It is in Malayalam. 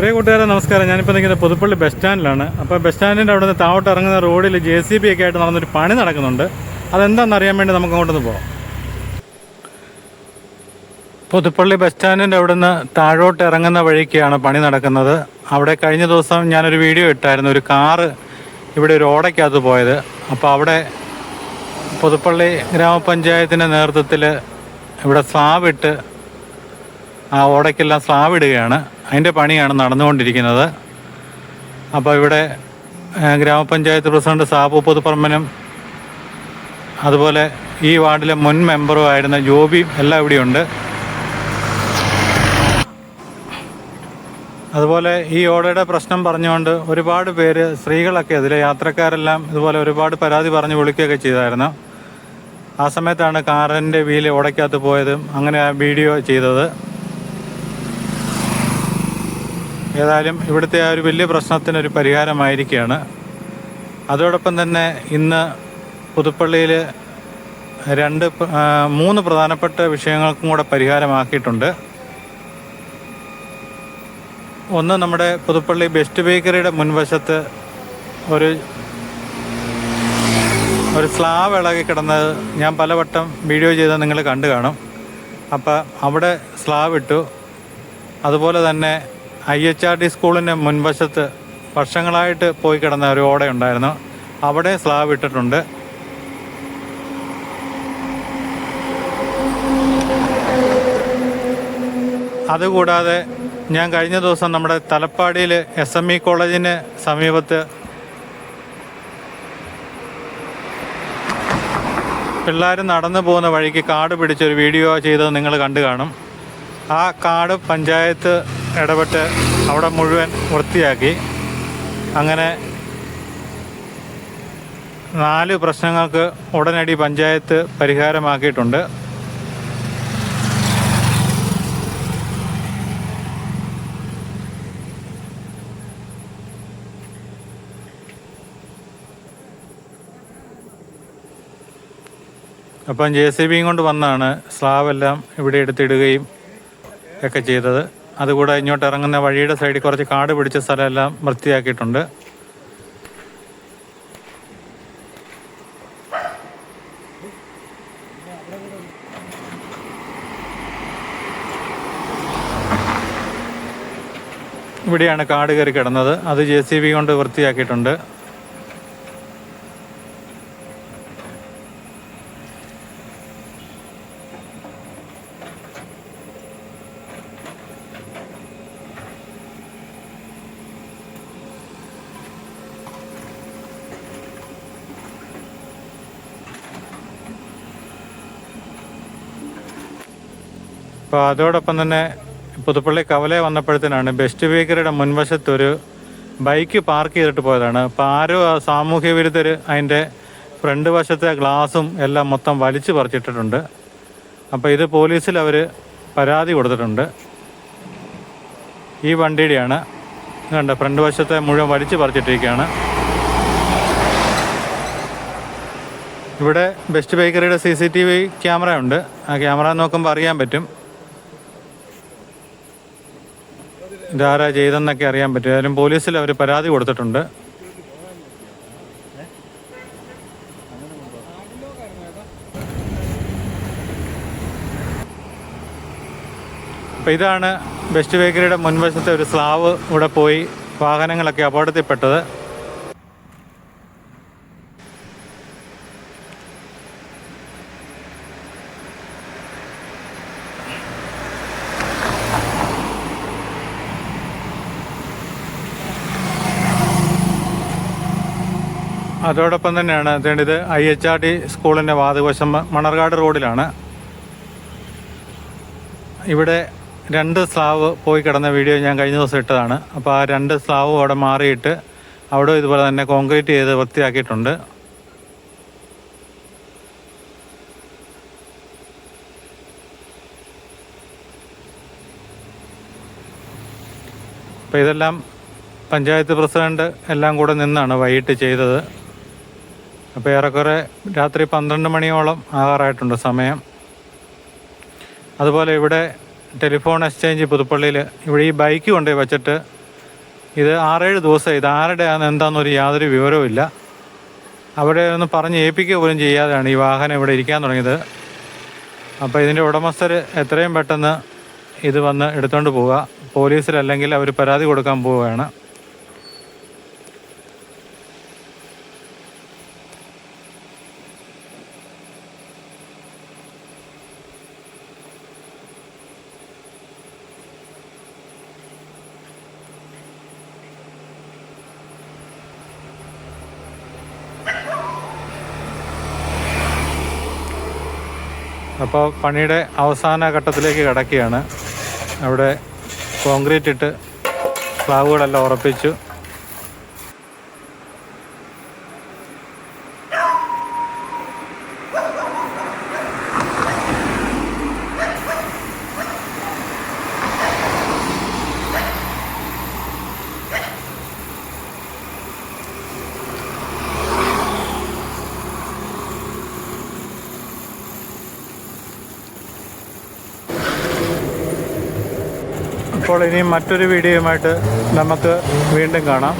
പ്രിയ കൂട്ടുകാരെ നമസ്കാരം. ഞാനിപ്പോൾ നിൽക്കുന്നത് പുതുപ്പള്ളി ബസ് സ്റ്റാൻഡിലാണ്. അപ്പോൾ ബസ് സ്റ്റാൻഡിൻ്റെ അവിടെ നിന്ന് താഴോട്ട് ഇറങ്ങുന്ന റോഡിൽ JCB ഒക്കെ ആയിട്ട് നടന്നൊരു പണി നടക്കുന്നുണ്ട്. അതെന്താണെന്ന് അറിയാൻ വേണ്ടി നമുക്ക് അങ്ങോട്ടൊന്ന് പോകാം. പുതുപ്പള്ളി ബസ് സ്റ്റാൻഡിൻ്റെ അവിടെ നിന്ന് താഴോട്ട് ഇറങ്ങുന്ന വഴിക്കാണ് പണി നടക്കുന്നത്. അവിടെ കഴിഞ്ഞ ദിവസം ഞാനൊരു വീഡിയോ ഇട്ടായിരുന്നു, ഒരു കാറ് ഇവിടെ ഒരു ഓടയ്ക്കകത്ത് പോയത്. അപ്പോൾ അവിടെ പുതുപ്പള്ളി ഗ്രാമപഞ്ചായത്തിൻ്റെ നേതൃത്വത്തിൽ ഇവിടെ സ്ലാബ് ഇട്ട് ആ ഓടയ്ക്കെല്ലാം സ്ലാബ് ഇടുകയാണ്. അതിൻ്റെ പണിയാണ് നടന്നുകൊണ്ടിരിക്കുന്നത്. അപ്പോൾ ഇവിടെ ഗ്രാമപഞ്ചായത്ത് പ്രസിഡന്റ് സാബു പുതുപ്പറമ്പനും അതുപോലെ ഈ വാർഡിലെ മുൻ മെമ്പറും ആയിരുന്ന ജോബിയും എല്ലാം ഇവിടെയുണ്ട്. അതുപോലെ ഈ ഓടയുടെ പ്രശ്നം പറഞ്ഞുകൊണ്ട് ഒരുപാട് പേര്, സ്ത്രീകളൊക്കെ അതിലെ യാത്രക്കാരെല്ലാം ഇതുപോലെ ഒരുപാട് പരാതി പറഞ്ഞ് വിളിക്കുകയൊക്കെ ചെയ്തായിരുന്നു. ആ സമയത്താണ് കാറിൻ്റെ വീല് ഓടയ്ക്കകത്ത് പോയതും അങ്ങനെ ആ വീഡിയോ ചെയ്തത്. ഏതായാലും ഇവിടുത്തെ ആ ഒരു വലിയ പ്രശ്നത്തിനൊരു പരിഹാരമായിരിക്കുകയാണ്. അതോടൊപ്പം തന്നെ ഇന്ന് പുതുപ്പള്ളിയിൽ 3 പ്രധാനപ്പെട്ട വിഷയങ്ങൾക്കും കൂടെ പരിഹാരമാക്കിയിട്ടുണ്ട്. ഒന്ന്, നമ്മുടെ പുതുപ്പള്ളി ബെസ്റ്റ് ബേക്കറിയുടെ മുൻവശത്ത് ഒരു സ്ലാബ് ഇളകി കിടന്നത് ഞാൻ പലവട്ടം വീഡിയോ ചെയ്ത് നിങ്ങൾ കണ്ടു കാണും. അപ്പോൾ അവിടെ സ്ലാബ് ഇട്ടു. അതുപോലെ തന്നെ IHRD സ്കൂളിൻ്റെ മുൻവശത്ത് വർഷങ്ങളായിട്ട് പോയി കിടന്ന ഒരു ഓടയുണ്ടായിരുന്നു, അവിടെ സ്ലാബ് ഇട്ടിട്ടുണ്ട്. അതുകൂടാതെ ഞാൻ കഴിഞ്ഞ ദിവസം നമ്മുടെ തലപ്പാടിയിൽ SME കോളേജിന് സമീപത്ത് പിള്ളേർ നടന്നു പോകുന്ന വഴിക്ക് കാട് പിടിച്ചൊരു വീഡിയോ ചെയ്തത് നിങ്ങൾ കണ്ടു കാണും. ആ കാട് പഞ്ചായത്ത് ഇടപെട്ട് അവിടെ മുഴുവൻ വൃത്തിയാക്കി. അങ്ങനെ 4 പ്രശ്നങ്ങൾക്ക് ഉടനടി പഞ്ചായത്ത് പരിഹാരമാക്കിയിട്ടുണ്ട്. അപ്പം JCBയും കൊണ്ട് വന്നാണ് സ്ലാബെല്ലാം ഇവിടെ എടുത്തിടുകയും ഒക്കെ ചെയ്തത്. അതുകൂടെ ഇങ്ങോട്ട് ഇറങ്ങുന്ന വഴിയുടെ സൈഡിൽ കുറച്ച് കാട് പിടിച്ച സ്ഥലമെല്ലാം വൃത്തിയാക്കിയിട്ടുണ്ട്. ഇവിടെയാണ് കാട് കയറി കിടന്നത്, അത് JCB കൊണ്ട് വൃത്തിയാക്കിയിട്ടുണ്ട്. അപ്പോൾ അതോടൊപ്പം തന്നെ പുതുപ്പള്ളി കവല വന്നപ്പോഴത്തേനാണ് ബെസ്റ്റ് ബേക്കറിയുടെ മുൻവശത്തൊരു ബൈക്ക് പാർക്ക് ചെയ്തിട്ട് പോയതാണ്. അപ്പോൾ ആരോ സാമൂഹ്യ വിരുദ്ധർ അതിൻ്റെ ഫ്രണ്ട് വശത്തെ ഗ്ലാസും എല്ലാം മൊത്തം വലിച്ചു പറിച്ചിട്ടിട്ടുണ്ട്. അപ്പോൾ ഇത് പോലീസിൽ അവർ പരാതി കൊടുത്തിട്ടുണ്ട്. ഈ വണ്ടിയുടെയാണ് കണ്ട, ഫ്രണ്ട് വശത്തെ മുഴുവൻ വലിച്ചു പറിച്ചിട്ടിരിക്കുകയാണ്. ഇവിടെ ബെസ്റ്റ് ബേക്കറിയുടെ CCTV ക്യാമറ ഉണ്ട്. ആ ക്യാമറ നോക്കുമ്പോൾ അറിയാൻ പറ്റും ഇതാരാ ചെയ്തെന്നൊക്കെ അറിയാൻ പറ്റും. ഏതായാലും പോലീസിൽ അവർ പരാതി കൊടുത്തിട്ടുണ്ട്. അപ്പോൾ ഇതാണ് ബെസ്റ്റ് ബേക്കറിയുടെ മുൻവശത്തെ ഒരു സ്ലാബ് ഇവിടെ പോയി വാഹനങ്ങളൊക്കെ അപകടത്തിൽപ്പെട്ടത്. അതോടൊപ്പം തന്നെയാണ് ഇത് IHRD സ്കൂളിൻ്റെ വാതുവശം മണർകാട് റോഡിലാണ്. ഇവിടെ 2 സ്ലാബ് പോയി കിടന്ന വീഡിയോ ഞാൻ കഴിഞ്ഞ ദിവസം ഇട്ടതാണ്. അപ്പോൾ ആ 2 സ്ലാബും അവിടെ മാറിയിട്ട് അവിടെ ഇതുപോലെ തന്നെ കോൺക്രീറ്റ് ചെയ്ത് വൃത്തിയാക്കിയിട്ടുണ്ട്. അപ്പോൾ ഇതെല്ലാം പഞ്ചായത്ത് പ്രസിഡന്റ് എല്ലാം കൂടെ നിന്നാണ് വൈകിട്ട് ചെയ്തത്. അപ്പോൾ ഏറെക്കുറെ രാത്രി 12 മണിയോളം ആകാറായിട്ടുണ്ട് സമയം. അതുപോലെ ഇവിടെ ടെലിഫോൺ എക്സ്ചേഞ്ച് പുതുപ്പള്ളിയിൽ ഇവിടെ ഈ ബൈക്ക് കൊണ്ടുപോയി വെച്ചിട്ട് ഇത് 6-7 ദിവസം ഇത് ആരുടെയാണ് എന്താണെന്നൊരു യാതൊരു വിവരവും ഇല്ല. അവിടെ ഒന്ന് പറഞ്ഞ് ഏൽപ്പിക്കുക പോലും ചെയ്യാതെയാണ് ഈ വാഹനം ഇവിടെ ഇരിക്കാൻ തുടങ്ങിയത്. അപ്പോൾ ഇതിൻ്റെ ഉടമസ്ഥർ എത്രയും പെട്ടെന്ന് ഇത് വന്ന് എടുത്തുകൊണ്ട് പോവുക. പോലീസിലല്ലെങ്കിൽ അവർ പരാതി കൊടുക്കാൻ പോവുകയാണ്. അപ്പോൾ പണിയുടെ അവസാന ഘട്ടത്തിലേക്ക് കിടക്കുകയാണ്. അവിടെ കോൺക്രീറ്റ് ഇട്ട് സ്ലാബുകളെല്ലാം ഉറപ്പിച്ചു. അപ്പോൾ ഇനി മറ്റൊരു വീഡിയോയുമായിട്ട് നമുക്ക് വീണ്ടും കാണാം.